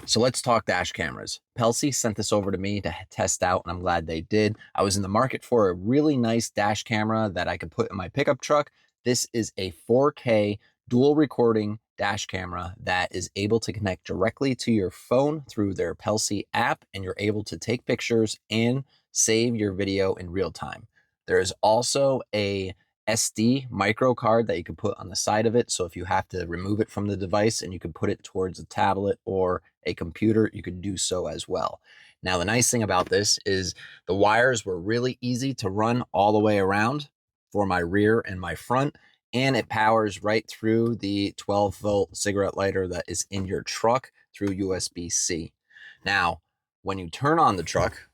So let's talk dash cameras. Pelsee sent this over to me to test out, and I'm glad they did. I was in the market for a really nice dash camera that I could put in my pickup truck. This is a 4K dual recording dash camera that is able to connect directly to your phone through their Pelsee app, and you're able to take pictures and save your video in real time. There is also a SD micro card that you can put on the side of it. So if you have to remove it from the device and you can put it towards a tablet or a computer, you can do so as well. Now, the nice thing about this is the wires were really easy to run all the way around for my rear and my front, and it powers right through the 12-volt cigarette lighter that is in your truck through USB-C. Now, when you turn on the truck,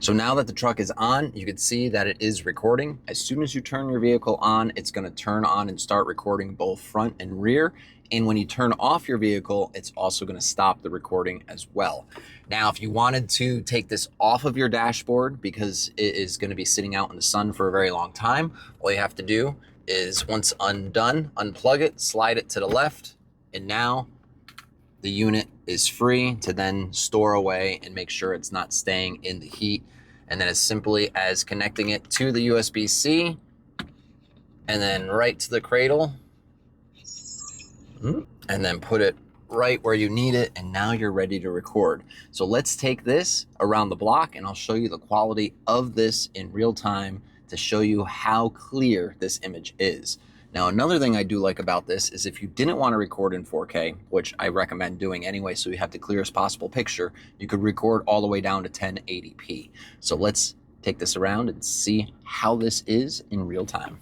so now that the truck is on, you can see that it is recording. As soon as you turn your vehicle on, it's going to turn on and start recording both front and rear. And when you turn off your vehicle, it's also going to stop the recording as well. Now, if you wanted to take this off of your dashboard because it is going to be sitting out in the sun for a very long time, all you have to do is once undone, unplug it, slide it to the left, and now the unit is free to then store away and make sure it's not staying in the heat. And then as simply as connecting it to the USB-C and then right to the cradle, and then put it right where you need it, and now you're ready to record. So let's take this around the block and I'll show you the quality of this in real time to show you how clear this image is. Now, another thing I do like about this is if you didn't want to record in 4K, which I recommend doing anyway, so you have the clearest possible picture, you could record all the way down to 1080p. So let's take this around and see how this is in real time.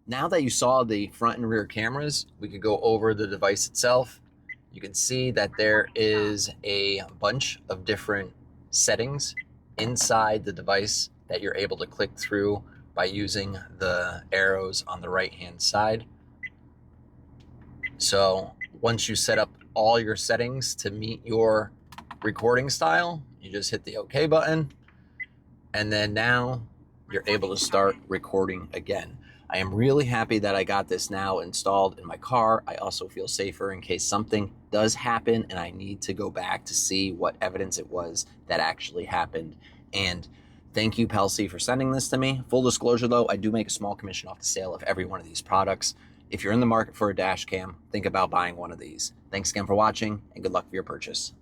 Now that you saw the front and rear cameras, we could go over the device itself. You can see that there is a bunch of different settings inside the device that you're able to click through by using the arrows on the right-hand side. So once you set up all your settings to meet your recording style, you just hit the OK button, and then now you're able to start recording again. I am really happy that I got this now installed in my car. I also feel safer in case something does happen and I need to go back to see what evidence it was that actually happened. And thank you, Pelsee, for sending this to me. Full disclosure though, I do make a small commission off the sale of every one of these products. If you're in the market for a dash cam, think about buying one of these. Thanks again for watching and good luck for your purchase.